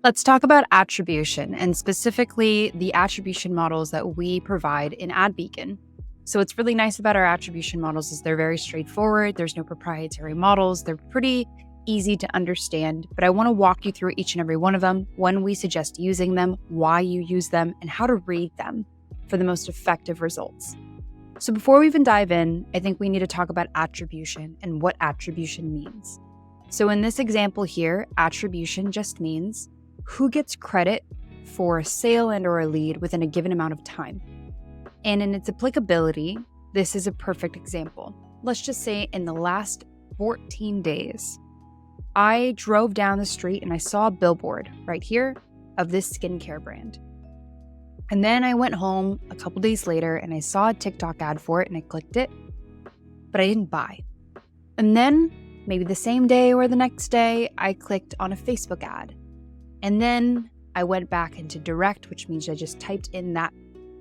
Let's talk about attribution, and specifically the attribution models that we provide in AdBeacon. So what's really nice about our attribution models is they're very straightforward. There's no proprietary models. They're pretty easy to understand, but I want to walk you through each and every one of them, when we suggest using them, why you use them, and how to read them for the most effective results. So before we even dive in, I think we need to talk about attribution and what attribution means. So in this example here, attribution just means who gets credit for a sale and or a lead within a given amount of time. And in its applicability, this is a perfect example. Let's just say in the last 14 days, I drove down the street and I saw a billboard right here of this skincare brand. And then I went home a couple days later and I saw a TikTok ad for it and I clicked it, but I didn't buy. And then maybe the same day or the next day, I clicked on a Facebook ad. And then I went back into direct, which means I just typed in that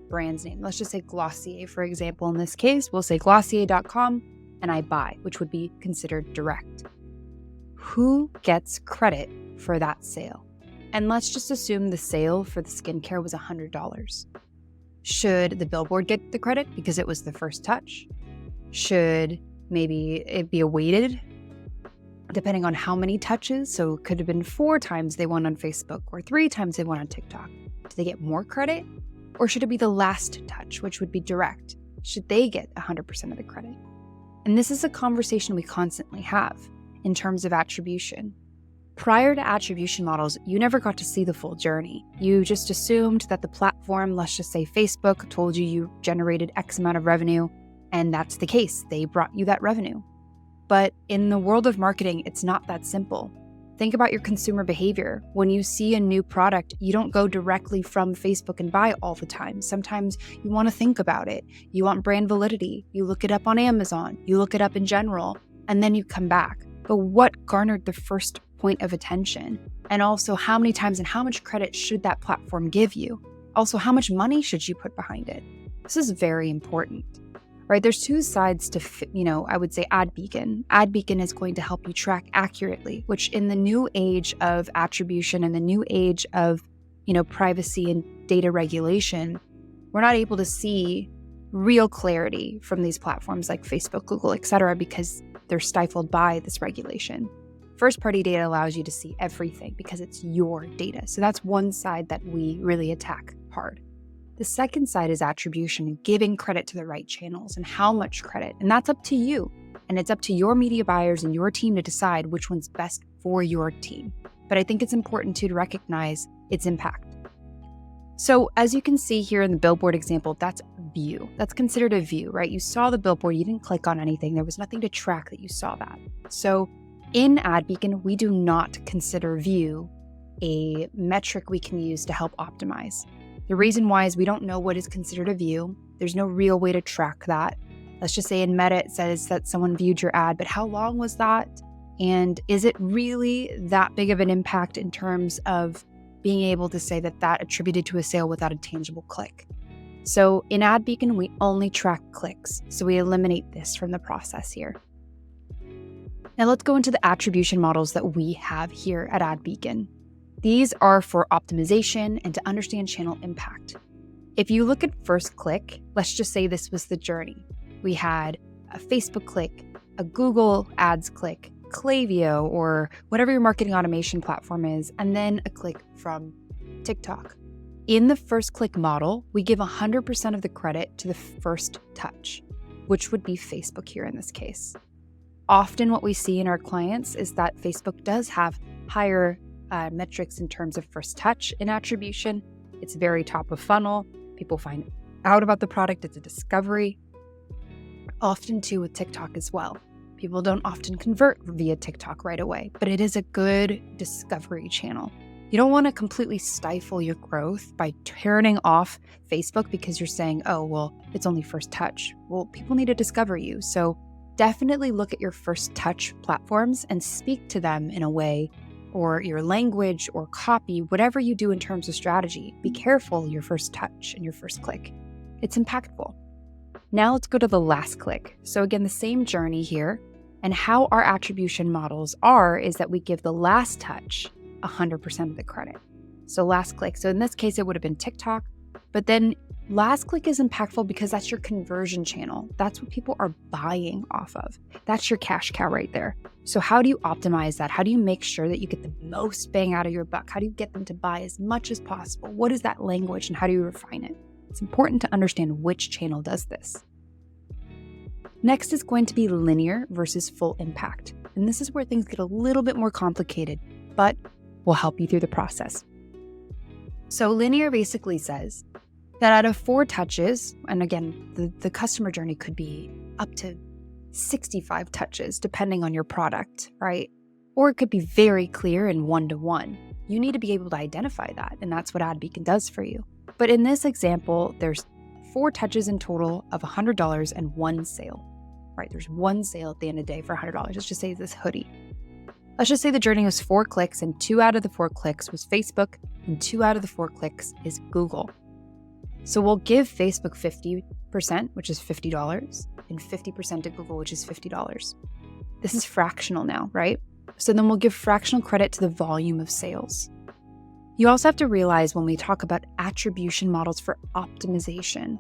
brand's name. Let's just say Glossier, for example. In this case, we'll say glossier.com and I buy, which would be considered direct. Who gets credit for that sale? And let's just assume the sale for the skincare was $100. Should the billboard get the credit because it was the first touch? Should maybe it be a weighted, depending on how many touches? So it could have been 4 times they won on Facebook or 3 times they won on TikTok. Do they get more credit? Or should it be the last touch, which would be direct? Should they get 100% of the credit? And this is a conversation we constantly have in terms of attribution. Prior to attribution models, you never got to see the full journey. You just assumed that the platform, let's just say Facebook, told you generated X amount of revenue, and that's the case. They brought you that revenue. But in the world of marketing, it's not that simple. Think about your consumer behavior. When you see a new product, you don't go directly from Facebook and buy all the time. Sometimes you want to think about it. You want brand validity. You look it up on Amazon. You look it up in general, and then you come back. But what garnered the first point of attention? And also, how many times and how much credit should that platform give you? Also, how much money should you put behind it? This is very important, right? There's 2 sides to, I would say AdBeacon. AdBeacon is going to help you track accurately, which in the new age of attribution and the new age of, privacy and data regulation, we're not able to see real clarity from these platforms like Facebook, Google, etc., because they're stifled by this regulation. First-party data allows you to see everything because it's your data. So that's one side that we really attack hard. The second side is attribution, giving credit to the right channels and how much credit. And that's up to you. And it's up to your media buyers and your team to decide which one's best for your team. But I think it's important to recognize its impact. So as you can see here in the billboard example, that's view. That's considered a view, right? You saw the billboard, you didn't click on anything. There was nothing to track that you saw that. So in AdBeacon, we do not consider view a metric we can use to help optimize. The reason why is we don't know what is considered a view. There's no real way to track that. Let's just say in Meta, it says that someone viewed your ad, but how long was that? And is it really that big of an impact in terms of being able to say that that attributed to a sale without a tangible click? So in AdBeacon, we only track clicks. So we eliminate this from the process here. Now let's go into the attribution models that we have here at AdBeacon. These are for optimization and to understand channel impact. If you look at first click, let's just say this was the journey. We had a Facebook click, a Google Ads click, Klaviyo, or whatever your marketing automation platform is, and then a click from TikTok. In the first click model, we give 100% of the credit to the first touch, which would be Facebook here in this case. Often what we see in our clients is that Facebook does have higher metrics in terms of first touch in attribution. It's very top of funnel. People find out about the product. It's a discovery. Often too with TikTok as well. People don't often convert via TikTok right away, but it is a good discovery channel. You don't want to completely stifle your growth by turning off Facebook because you're saying, oh, well, it's only first touch. Well, people need to discover you. So definitely look at your first touch platforms and speak to them in a way, or your language or copy, whatever you do in terms of strategy. Be careful your first touch and your first click. It's impactful. Now let's go to the last click. So again, the same journey here. And how our attribution models are is that we give the last touch 100% of the credit. So last click. So in this case, it would have been TikTok. But then last click is impactful because that's your conversion channel. That's what people are buying off of. That's your cash cow right there. So how do you optimize that? How do you make sure that you get the most bang out of your buck? How do you get them to buy as much as possible? What is that language and how do you refine it? It's important to understand which channel does this. Next is going to be linear versus full impact. And this is where things get a little bit more complicated, but will help you through the process. So linear basically says that out of 4 touches, and again, the customer journey could be up to 65 touches, depending on your product, right? Or it could be very clear and one-to-one. You need to be able to identify that, and that's what AdBeacon does for you. But in this example, there's 4 touches in total of $100 and 1 sale, right? There's 1 sale at the end of the day for $100. Let's just say this hoodie. Let's just say the journey was 4 clicks, and 2 out of the 4 clicks was Facebook, and 2 out of the 4 clicks is Google. So we'll give Facebook 50%, which is $50, and 50% to Google, which is $50. This is fractional now, right? So then we'll give fractional credit to the volume of sales. You also have to realize when we talk about attribution models for optimization,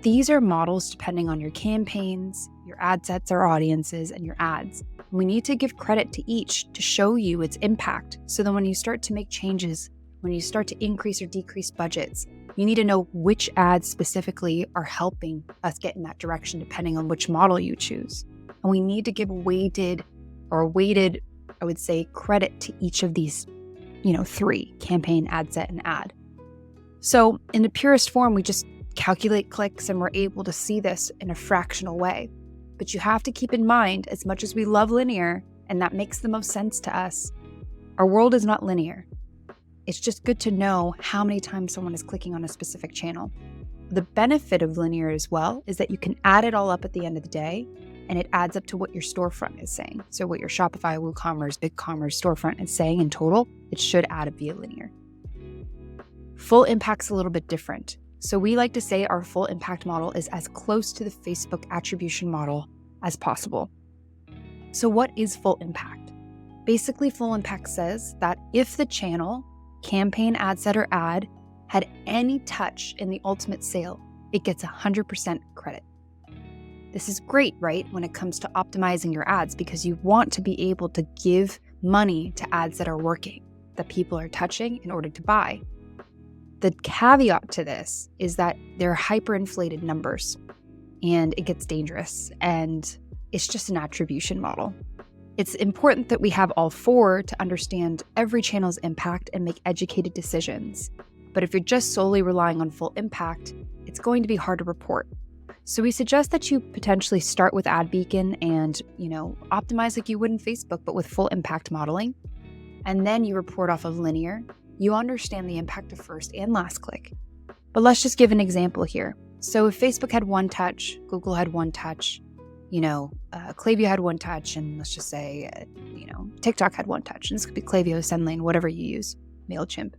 these are models depending on your campaigns, your ad sets or audiences, and your ads. We need to give credit to each to show you its impact. So then when you start to make changes, when you start to increase or decrease budgets, you need to know which ads specifically are helping us get in that direction depending on which model you choose. And we need to give weighted, I would say, credit to each of these, 3: campaign, ad set, and ad. So in the purest form, we just calculate clicks and we're able to see this in a fractional way. But you have to keep in mind, as much as we love linear, and that makes the most sense to us, our world is not linear. It's just good to know how many times someone is clicking on a specific channel. The benefit of linear as well is that you can add it all up at the end of the day, and it adds up to what your storefront is saying. So what your Shopify, WooCommerce, BigCommerce storefront is saying in total, it should add up via linear. Full impact's a little bit different. So we like to say our full impact model is as close to the Facebook attribution model as possible. So what is full impact? Basically, full impact says that if the channel, campaign, ad set, or ad had any touch in the ultimate sale, it gets 100% credit. This is great, right, when it comes to optimizing your ads, because you want to be able to give money to ads that are working, that people are touching in order to buy. The caveat to this is that they're hyperinflated numbers and it gets dangerous, and it's just an attribution model. It's important that we have all 4 to understand every channel's impact and make educated decisions. But if you're just solely relying on full impact, it's going to be hard to report. So we suggest that you potentially start with AdBeacon and, optimize like you would in Facebook, but with full impact modeling. And then you report off of linear. You understand the impact of first and last click. But let's just give an example here. So if Facebook had 1 touch, Google had 1 touch, Klaviyo had 1 touch, and let's just say, TikTok had 1 touch. And this could be Klaviyo, SendLane, whatever you use, MailChimp.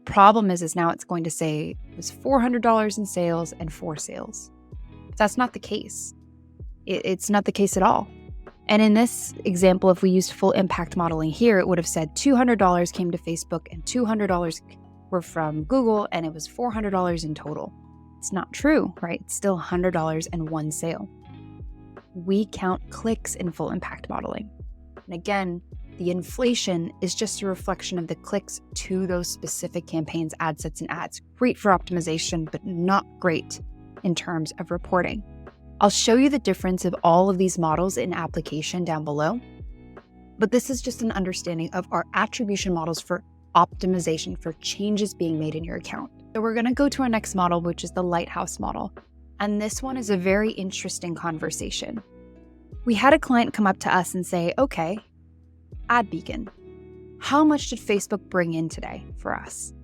Problem is now it's going to say it was $400 in sales and 4 sales. But that's not the case. It's not the case at all. And in this example, if we used full impact modeling here, it would have said $200 came to Facebook and $200 were from Google, and it was $400 in total. It's not true, right? It's still $100 and 1 sale. We count clicks in full impact modeling. And again, the inflation is just a reflection of the clicks to those specific campaigns, ad sets, and ads. Great for optimization, but not great in terms of reporting. I'll show you the difference of all of these models in application down below, but this is just an understanding of our attribution models for optimization for changes being made in your account. So we're going to go to our next model, which is the Lighthouse model. And this one is a very interesting conversation. We had a client come up to us and say, okay, AdBeacon, how much did Facebook bring in today for us?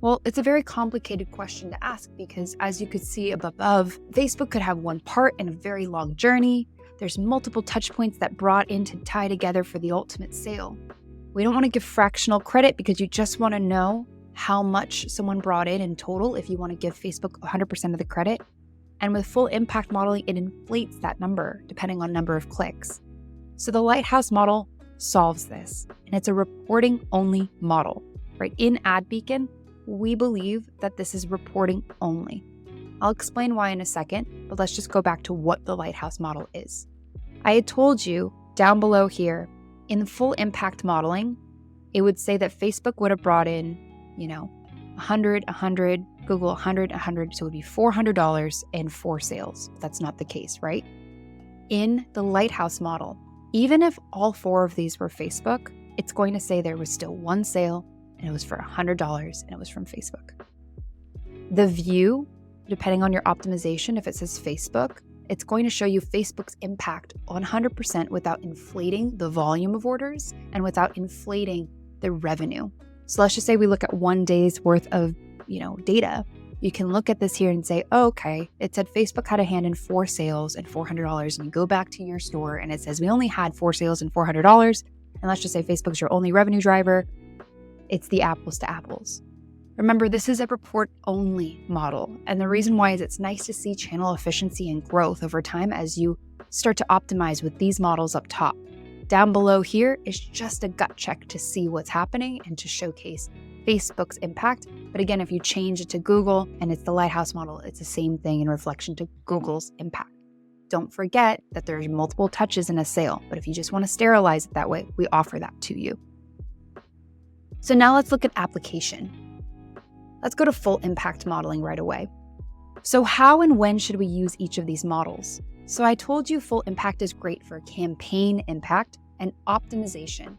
Well, it's a very complicated question to ask because, as you could see above, Facebook could have 1 part in a very long journey. There's multiple touch points that brought in to tie together for the ultimate sale. We don't want to give fractional credit because you just want to know how much someone brought in total if you want to give Facebook 100% of the credit. And with full impact modeling, it inflates that number depending on number of clicks. So the Lighthouse model solves this, and it's a reporting-only model. right? In AdBeacon, we believe that this is reporting only. I'll explain why in a second, but let's just go back to what the Lighthouse model is. I had told you down below here, in the full impact modeling, it would say that Facebook would have brought in, 100, Google 100, so it would be $400 and 4 sales. That's not the case, right? In the Lighthouse model, even if all 4 of these were Facebook, it's going to say there was still 1 sale and it was for $100 and it was from Facebook. The view, depending on your optimization, if it says Facebook, it's going to show you Facebook's impact 100% without inflating the volume of orders and without inflating the revenue. So let's just say we look at 1 day's worth of, data. You can look at this here and say, oh, okay, it said Facebook had a hand in 4 sales and $400, and you go back to your store and it says we only had 4 sales and $400, and let's just say Facebook's your only revenue driver. It's the apples to apples. Remember, this is a report-only model, and the reason why is it's nice to see channel efficiency and growth over time as you start to optimize with these models up top. Down below here is just a gut check to see what's happening and to showcase Facebook's impact. But again, if you change it to Google and it's the Lighthouse model, it's the same thing in reflection to Google's impact. Don't forget that there's multiple touches in a sale, but if you just want to sterilize it that way, we offer that to you. So now let's look at application. Let's go to full impact modeling right away. So how and when should we use each of these models? So I told you full impact is great for campaign impact and optimization.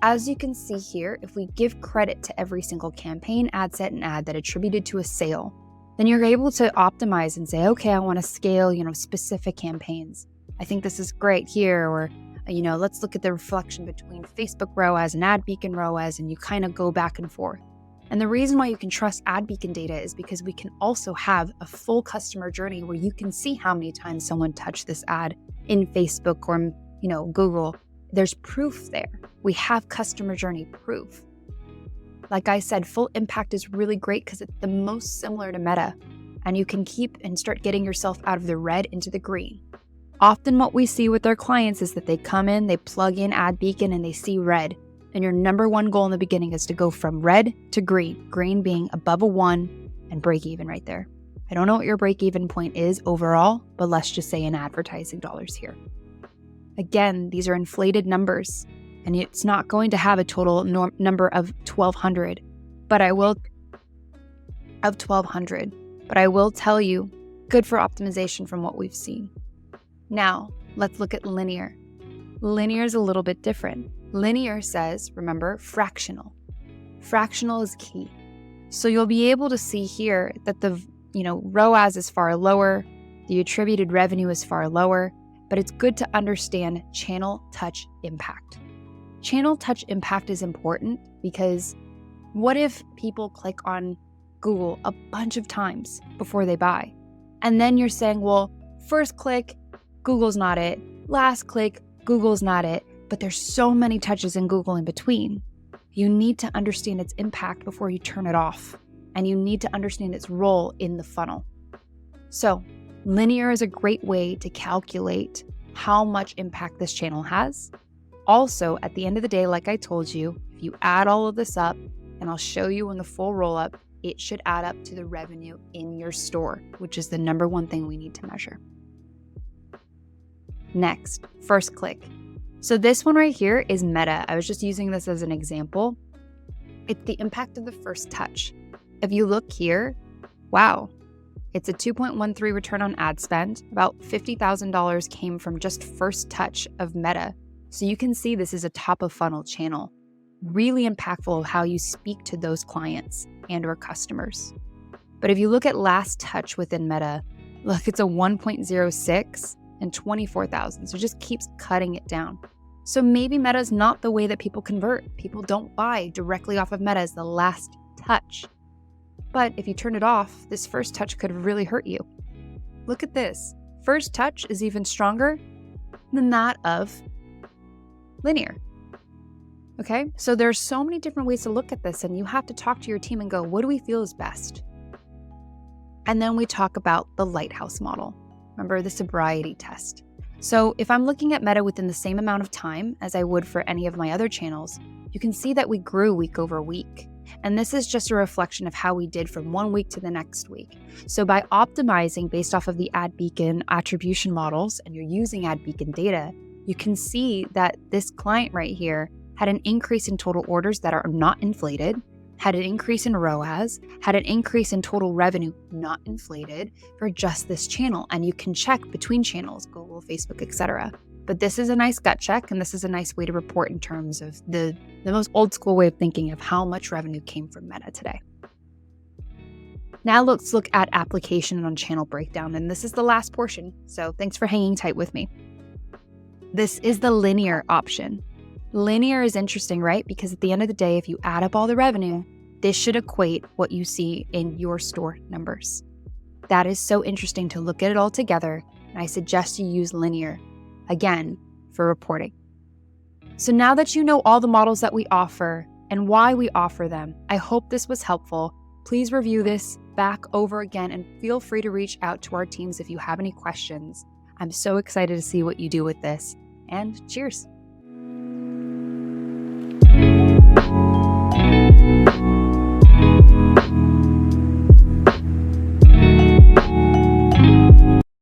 As you can see here, if we give credit to every single campaign, ad set, and ad that attributed to a sale, then you're able to optimize and say, okay, I want to scale, specific campaigns. I think this is great here, or, let's look at the reflection between Facebook ROAS and AdBeacon ROAS, and you kind of go back and forth. And the reason why you can trust AdBeacon data is because we can also have a full customer journey where you can see how many times someone touched this ad in Facebook or, Google. There's proof there. We have customer journey proof. Like I said, full impact is really great because it's the most similar to Meta, and you can keep and start getting yourself out of the red into the green. Often what we see with our clients is that they come in, they plug in AdBeacon, and they see red. And your number one goal in the beginning is to go from red to green, green being above a 1 and break even right there. I don't know what your break even point is overall, but let's just say in advertising dollars here. Again, these are inflated numbers, and it's not going to have a total number of 1,200, but I will tell you, good for optimization from what we've seen. Now, let's look at linear. Linear is a little bit different. Linear says, remember, fractional. Fractional is key. So you'll be able to see here that the ROAS is far lower, the attributed revenue is far lower, but it's good to understand channel touch impact. Channel touch impact is important because what if people click on Google a bunch of times before they buy? And then you're saying, well, first click, Google's not it. Last click, Google's not it. But there's so many touches in Google in between. You need to understand its impact before you turn it off. And you need to understand its role in the funnel. So linear is a great way to calculate how much impact this channel has. Also, at the end of the day, like I told you, if you add all of this up, and I'll show you in the full roll-up, it should add up to the revenue in your store, which is the number one thing we need to measure. Next, first click. So this one right here is Meta. I was just using this as an example. It's the impact of the first touch. If you look here, wow, it's a 2.13 return on ad spend. About $50,000 came from just first touch of Meta. So you can see this is a top of funnel channel. Really impactful of how you speak to those clients and or customers. But if you look at last touch within Meta, look, it's a 1.06 and 24,000. So it just keeps cutting it down. So maybe Meta is not the way that people convert. People don't buy directly off of Meta as the last touch. But if you turn it off, this first touch could really hurt you. Look at this. First touch is even stronger than that of linear. Okay, so there's so many different ways to look at this, and you have to talk to your team and go, what do we feel is best? And then we talk about the Lighthouse model. Remember the sobriety test. So if I'm looking at Meta within the same amount of time as I would for any of my other channels, you can see that we grew week over week. And this is just a reflection of how we did from one week to the next week. So by optimizing based off of the AdBeacon attribution models, and you're using AdBeacon data, you can see that this client right here had an increase in total orders that are not inflated, had an increase in ROAS, had an increase in total revenue not inflated for just this channel. And you can check between channels, Google, Facebook, etc. But this is a nice gut check, and this is a nice way to report in terms of the most old school way of thinking of how much revenue came from Meta today. Now let's look at application on channel breakdown, and this is the last portion, so thanks for hanging tight with me. This is the linear option. Linear is interesting, right? Because at the end of the day, if you add up all the revenue, this should equate what you see in your store numbers. That is so interesting to look at it all together, and I suggest you use linear, again, for reporting. So now that you know all the models that we offer and why we offer them, I hope this was helpful. Please review this back over again and feel free to reach out to our teams if you have any questions. I'm so excited to see what you do with this, and cheers.